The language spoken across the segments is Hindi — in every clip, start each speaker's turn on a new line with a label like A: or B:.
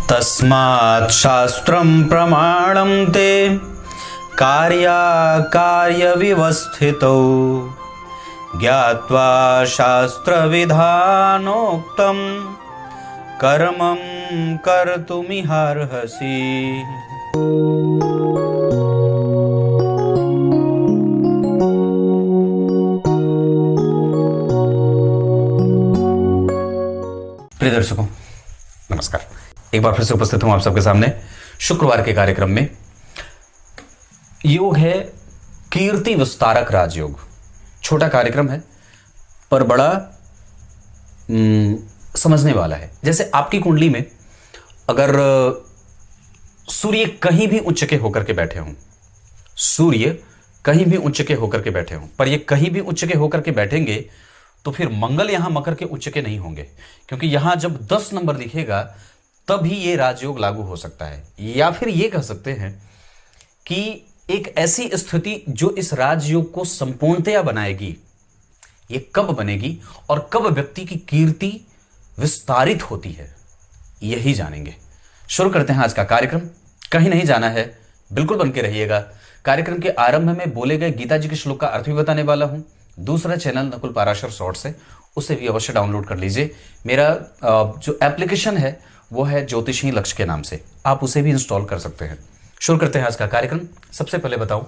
A: तस्मात् शास्त्रं प्रमाणं ते कार्याकार्यव्यवस्थितौ ज्ञात्वा शास्त्रविधानोक्तं कर्मं कर्तुमिहार्हसि। प्रिय दर्शकों नमस्कार। एक बार फिर से उपस्थित हूं आप सबके सामने शुक्रवार के कार्यक्रम में। योग है कीर्ति विस्तारक राजयोग। छोटा कार्यक्रम है पर बड़ा समझने वाला है। जैसे आपकी कुंडली में अगर सूर्य कहीं भी उच्च के होकर के बैठे हों, सूर्य कहीं भी उच्च के होकर के बैठे हों, पर ये कहीं भी उच्च के होकर के बैठेंगे तो फिर मंगल यहां मकर के उच्च के नहीं होंगे, क्योंकि यहां जब 10 नंबर दिखेगा तभी ये राजयोग लागू हो सकता है। या फिर ये कह सकते हैं कि एक ऐसी स्थिति जो इस राजयोग को संपूर्णतया बनाएगी, ये कब बनेगी और कब व्यक्ति की कीर्ति विस्तारित होती है, यही जानेंगे। शुरू करते हैं आज का कार्यक्रम। कहीं नहीं जाना है, बिल्कुल बन के रहिएगा। कार्यक्रम के आरंभ में बोले गए गीता जी के श्लोक का अर्थ भी बताने वाला हूं। दूसरा चैनल नकुल पाराशर शॉर्ट्स है, उसे भी अवश्य डाउनलोड कर लीजिए। मेरा जो एप्लीकेशन है वो है ज्योतिषी लक्ष्य के नाम से, आप उसे भी इंस्टॉल कर सकते हैं। शुरू करते हैं आज का कार्यक्रम। सबसे पहले बताऊं,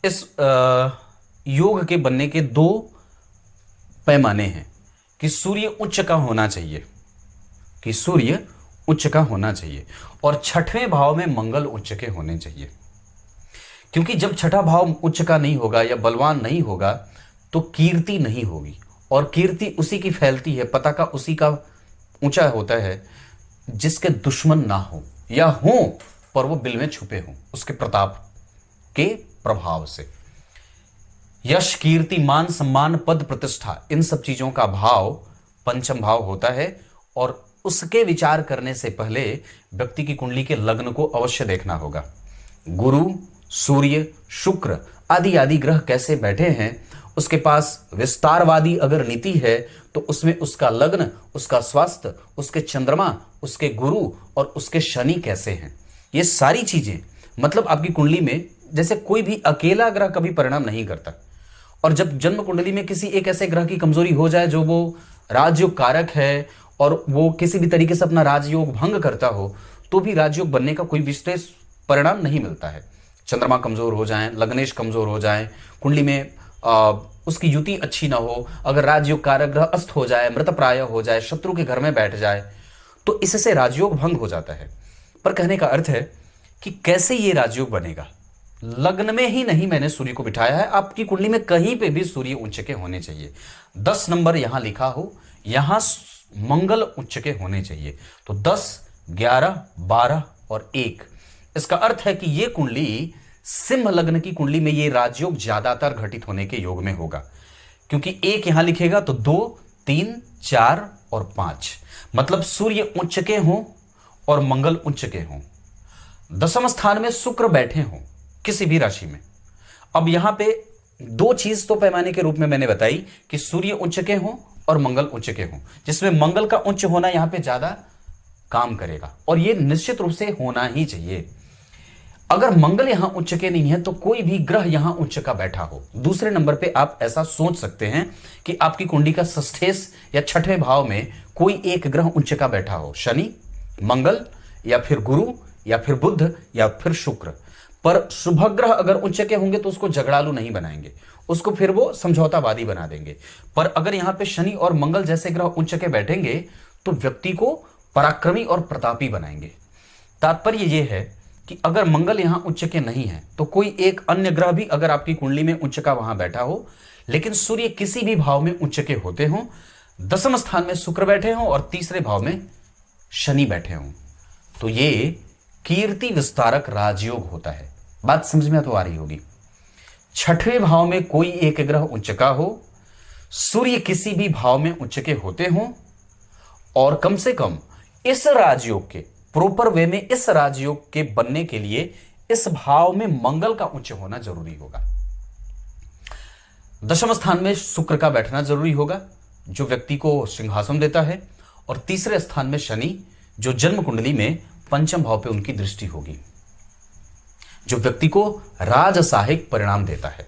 A: इस योग के बनने के 2 पैमाने हैं कि सूर्य उच्च का होना चाहिए, कि सूर्य उच्च का होना चाहिए, और छठवें भाव में मंगल उच्च के होने चाहिए। क्योंकि जब छठा भाव उच्च का नहीं होगा या बलवान नहीं होगा तो कीर्ति नहीं होगी, और कीर्ति उसी की फैलती है, पताका उसी का ऊंचा होता है जिसके दुश्मन ना हो, या हो पर वो बिल में छुपे हों उसके प्रताप के प्रभाव से। यश, कीर्ति, मान, सम्मान, पद, प्रतिष्ठा, इन सब चीजों का भाव पंचम भाव होता है, और उसके विचार करने से पहले व्यक्ति की कुंडली के लग्न को अवश्य देखना होगा। गुरु, सूर्य, शुक्र आदि आदि ग्रह कैसे बैठे हैं, उसके पास विस्तारवादी अगर नीति है तो उसमें उसका लग्न, उसका स्वास्थ्य, उसके चंद्रमा, उसके गुरु और उसके शनि कैसे हैं, ये सारी चीजें मतलब आपकी कुंडली में जैसे कोई भी अकेला ग्रह कभी परिणाम नहीं करता। और जब जन्म कुंडली में किसी एक ऐसे ग्रह की कमजोरी हो जाए जो वो राजयोग कारक है और वो किसी भी तरीके से अपना राजयोग भंग करता हो, तो भी राजयोग बनने का कोई विशेष परिणाम नहीं मिलता है। चंद्रमा कमजोर हो जाए, लग्नेश कमजोर हो जाए, कुंडली में उसकी युति अच्छी ना हो, अगर राजयोग कारक ग्रह अस्त हो जाए, मृत प्राय हो जाए, शत्रु के घर में बैठ जाए, तो इससे राजयोग भंग हो जाता है। पर कहने का अर्थ है कि कैसे ये राजयोग बनेगा। लग्न में ही नहीं मैंने सूर्य को बिठाया है, आपकी कुंडली में कहीं पे भी सूर्य उच्च के होने चाहिए। 10 नंबर यहां लिखा हो, यहां मंगल उच्च के होने चाहिए। तो 10, 11, 12 और 1, इसका अर्थ है कि ये कुंडली सिंह लग्न की कुंडली में ये राजयोग ज्यादातर घटित होने के योग में होगा, क्योंकि 1 यहां लिखेगा तो 2, 3, 4 और 5 मतलब सूर्य उच्च के हों और मंगल उच्च के हों। 10वें स्थान में शुक्र बैठे हों किसी भी राशि में। अब यहां पे 2 चीज तो पैमाने के रूप में मैंने बताई कि सूर्य उच्च के हों और मंगल उच्च के हों, जिसमें मंगल का उच्च होना यहां पे ज्यादा काम करेगा, और यह निश्चित रूप से होना ही चाहिए। अगर मंगल यहां उच्च के नहीं है तो कोई भी ग्रह यहां उच्च का बैठा हो। दूसरे नंबर पे आप ऐसा सोच सकते हैं कि आपकी कुंडली का षष्ठेश या छठवें भाव में कोई एक ग्रह उच्च का बैठा हो, शनि, मंगल या फिर गुरु या फिर बुध या फिर शुक्र। पर शुभ ग्रह अगर उच्च के होंगे तो उसको झगड़ालू नहीं बनाएंगे, उसको फिर वो समझौतावादी बना देंगे। पर अगर यहां पे शनि और मंगल जैसे ग्रह उच्च के बैठेंगे तो व्यक्ति को पराक्रमी और प्रतापी बनाएंगे। तात्पर्य यह है कि अगर मंगल यहां उच्च के नहीं है तो कोई एक अन्य ग्रह भी अगर आपकी कुंडली में उच्च का वहां बैठा हो, लेकिन सूर्य किसी भी भाव में उच्च के होते हों, 10वें स्थान में शुक्र बैठे हों और तीसरे भाव में शनि बैठे हों, तो ये कीर्ति विस्तारक राजयोग होता है। बात समझ में तो आ रही होगी। छठवें भाव में कोई एक ग्रह उच्च का हो, सूर्य किसी भी भाव में उच्च के होते हों, और कम से कम इस राजयोग के प्रॉपर वे में इस राजयोग के बनने के लिए इस भाव में मंगल का उच्च होना जरूरी होगा। 10वें स्थान में शुक्र का बैठना जरूरी होगा, जो व्यक्ति को सिंहासन देता है, और तीसरे स्थान में शनि, जो जन्म कुंडली में पंचम भाव पे उनकी दृष्टि होगी, जो व्यक्ति को राजसाहिक परिणाम देता है,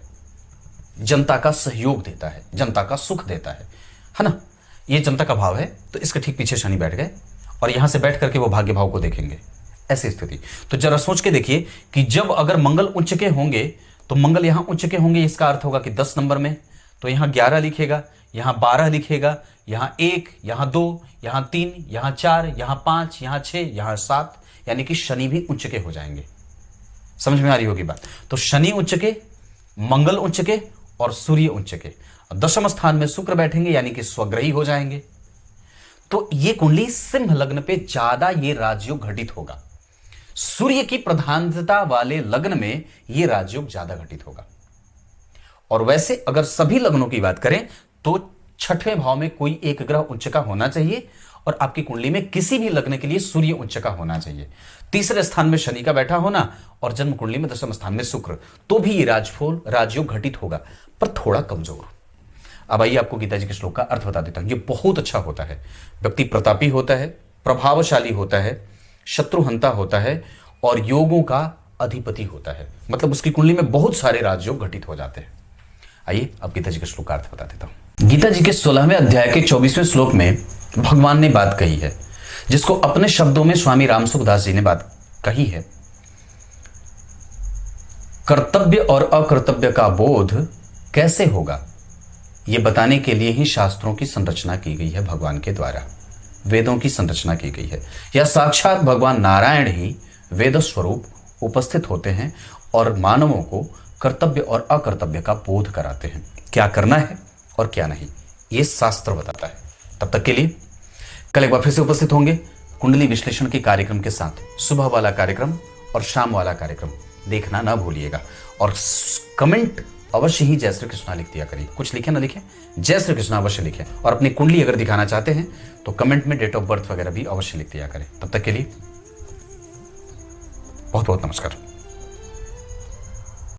A: जनता का सहयोग देता है, जनता का सुख देता है ना। ये जनता का भाव है, तो इसके ठीक पीछे शनि बैठ गए और यहां से बैठ करके वो भाग्य भाव को देखेंगे, ऐसी स्थिति। तो जरा सोच के देखिए कि जब अगर मंगल उच्च के होंगे, तो मंगल यहां उच्च के होंगे, इसका अर्थ होगा कि 10 नंबर में, तो यहां 11 लिखेगा, यहां 12 लिखेगा, यहां 1, यहां 2, यहां 3, यहां 4, यहां 5, यहां 6, यहां 7, यानी कि शनि भी उच्च के हो जाएंगे। समझ में आ रही होगी बात। तो शनि उच्च के, मंगल उच्च के और सूर्य उच्च के, दशम स्थान में शुक्र बैठेंगे यानी कि स्वग्रही हो जाएंगे। तो ये कुंडली सिंह लग्न पे ज्यादा ये राजयोग घटित होगा। सूर्य की प्रधानता वाले लग्न में ये राजयोग ज्यादा घटित होगा। और वैसे अगर सभी लग्नों की बात करें तो छठवें भाव में कोई एक ग्रह उच्च का होना चाहिए और आपकी कुंडली में किसी भी लग्न के लिए सूर्य उच्च का होना चाहिए। तीसरे स्थान में शनि का बैठा होना और जन्म कुंडली में दशम स्थान में शुक्र, तो भी ये राजयोग घटित होगा, पर थोड़ा कमजोर। अब आइए आपको गीता जी के श्लोक का अर्थ बता देता हूं। ये बहुत अच्छा होता है। व्यक्ति प्रतापी होता है, प्रभावशाली होता है, शत्रुहंता होता है और योगों का अधिपति होता है। मतलब उसकी कुंडली में बहुत सारे राजयोग घटित हो जाते हैं। आइए अब गीता जी के श्लोक का अर्थ बता देता हूं। गीता जी के 16वें अध्याय के 24वें श्लोक में भगवान ने बात कही है, जिसको अपने शब्दों में स्वामी रामसुखदास जी ने बात कही है। कर्तव्य और अकर्तव्य का बोध कैसे होगा, यह बताने के लिए ही शास्त्रों की संरचना की गई है। भगवान के द्वारा वेदों की संरचना की गई है। या साक्षात भगवान नारायण ही वेद स्वरूप उपस्थित होते हैं और मानवों को कर्तव्य और अकर्तव्य का बोध कराते हैं। क्या करना है और क्या नहीं, ये शास्त्र बताता है। तब तक के लिए कल एक बार फिर से उपस्थित होंगे कुंडली विश्लेषण के कार्यक्रम के साथ। सुबह वाला कार्यक्रम और शाम वाला कार्यक्रम देखना ना भूलिएगा और कमेंट अवश्य ही जय श्री कृष्णा लिख दिया करिए। कुछ लिखे ना लिखे, जय श्री कृष्णा अवश्य लिखें। और अपनी कुंडली अगर दिखाना चाहते हैं तो कमेंट में डेट ऑफ बर्थ वगैरह भी अवश्य लिख दिया करें। तब तक के लिए बहुत बहुत नमस्कार।